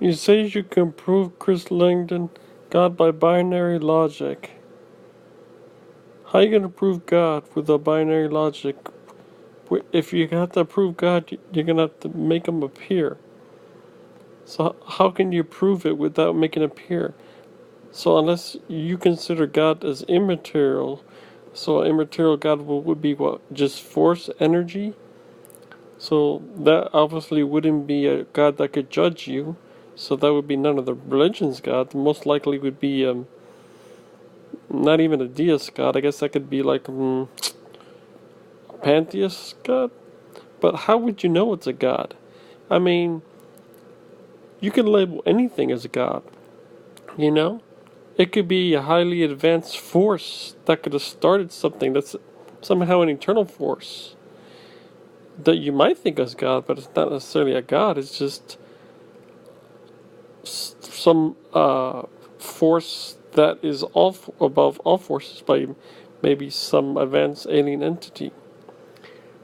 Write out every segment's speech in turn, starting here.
You say you can prove, Chris Langdon, God by binary logic. How are you going to prove God with a binary logic? If you have to prove God, you're going to have to make him appear. So how can you prove it without making it appear? So unless you consider God as immaterial, so immaterial God would be what? Just force energy? So that obviously wouldn't be a God that could judge you. So that would be none of the religion's God. Most likely would be not even a deist God. I guess that could be like a pantheist God. But how would you know it's a God? I mean, you can label anything as a God, you know? It could be a highly advanced force that could have started something that's somehow an eternal force that you might think is God, but it's not necessarily a God. It's just some force that is above all forces by maybe some advanced alien entity.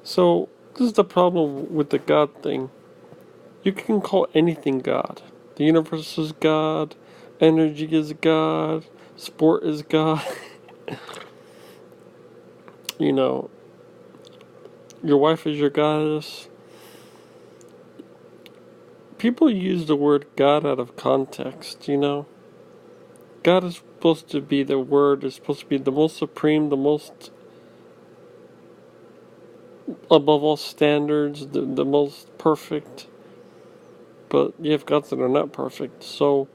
So this is the problem with the God thing. You can call anything God. The universe is God. Energy is God. Sport is God. You know, your wife is your goddess. People use the word God out of context, you know. God is supposed to be the word, is supposed to be the most supreme, the most above all standards, the most perfect. But you have gods that are not perfect. So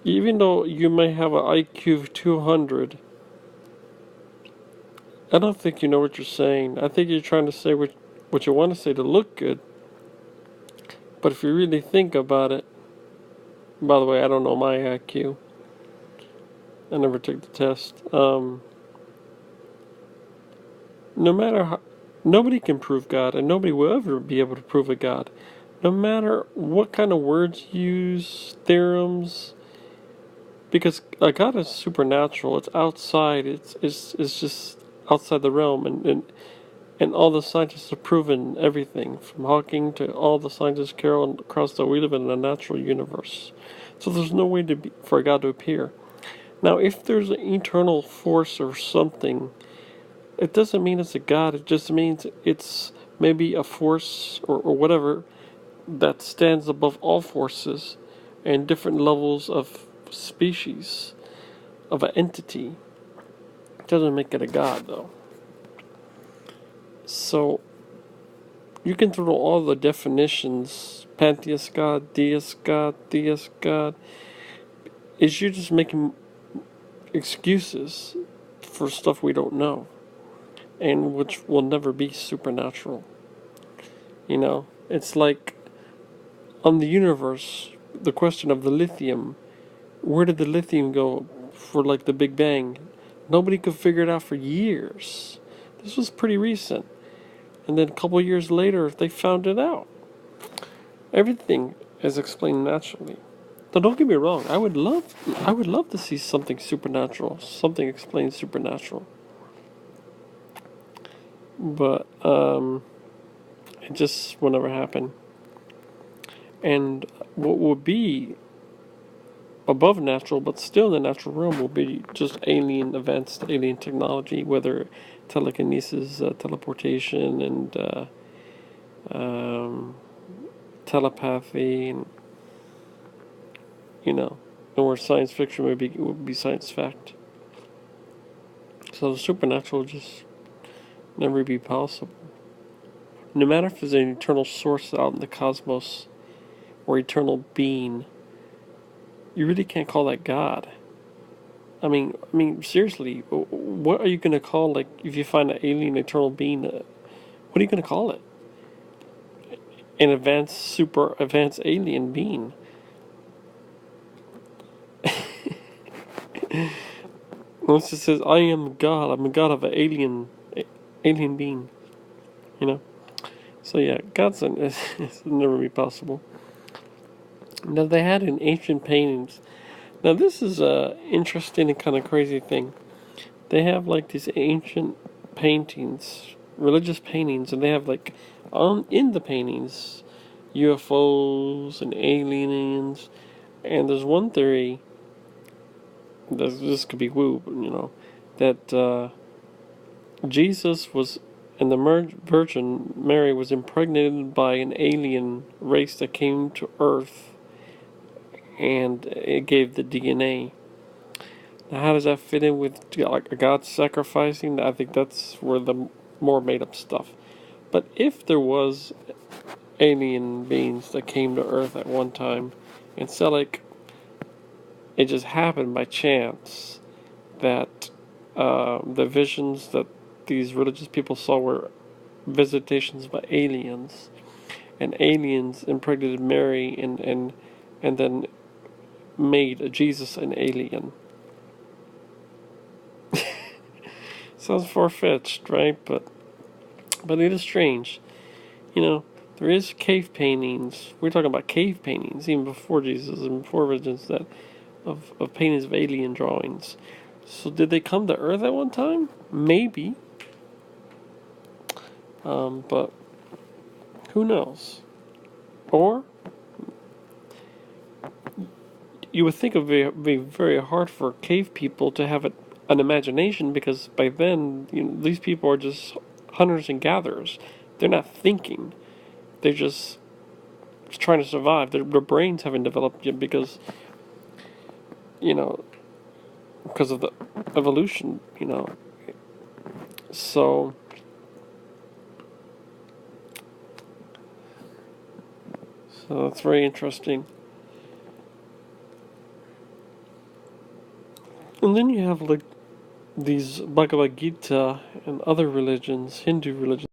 even though you may have an IQ of 200, I don't think you know what you're saying. I think you're trying to say what you want to say to look good. But if you really think about it, by the way, I don't know my IQ. I never took the test. No matter how, nobody can prove God, and nobody will ever be able to prove a God. No matter what kind of words you use, theorems, because a God is supernatural. It's outside. It's just outside the realm, and all the scientists have proven everything from Hawking to all the scientists carol across that we live in a natural universe. So there's no way for God to appear. Now, if there's an eternal force or something, it doesn't mean it's a God. It just means it's maybe a force or whatever that stands above all forces and different levels of species, of an entity. It doesn't make it a God, though. So you can throw all the definitions, pantheist God, deist God, theist God, is you're just making excuses for stuff we don't know, and which will never be supernatural. You know, it's like on the universe, the question of the lithium, where did the lithium go for like the Big Bang? Nobody could figure it out for years. This was pretty recent. And then a couple years later, they found it out. Everything is explained naturally. Now, don't get me wrong. I would love to see something supernatural, something explained supernatural. But it just will never happen. And what would be above natural, but still in the natural realm, will be just advanced alien technology, whether telekinesis, teleportation, and telepathy, and you know, and where science fiction would be science fact. So the supernatural just never be possible. No matter if there's an eternal source out in the cosmos or eternal being, you really can't call that God. I mean, seriously, what are you gonna call, like, if you find an alien eternal being? What are you gonna call it? An super advanced alien being. Once it says, "I am God," I'm a God of an alien being. You know. So yeah, God's it's never be possible. Now they had in ancient paintings. Now this is a interesting and kind of crazy thing. They have like these ancient paintings, religious paintings, and they have like in the paintings UFOs and aliens. And there's one theory, this could be woo, that Jesus was, and the Virgin Mary was impregnated by an alien race that came to Earth, and it gave the DNA. Now, how does that fit in with like God sacrificing? I think that's where the more made up stuff. But if there was alien beings that came to Earth at one time, and so like it just happened by chance that the visions that these religious people saw were visitations by aliens, and aliens impregnated Mary and then made Jesus an alien. Sounds far-fetched, right? But it is strange. There is cave paintings. We're talking about cave paintings even before Jesus and before religions that of paintings of alien drawings. So did they come to Earth at one time? Maybe. But who knows? Or you would think it would be very hard for cave people to have an imagination, because by then these people are just hunters and gatherers. They're not thinking. They're just trying to survive. Their brains haven't developed yet you know, because of the evolution. So that's very interesting. And then you have like these Bhagavad Gita and other religions, Hindu religions.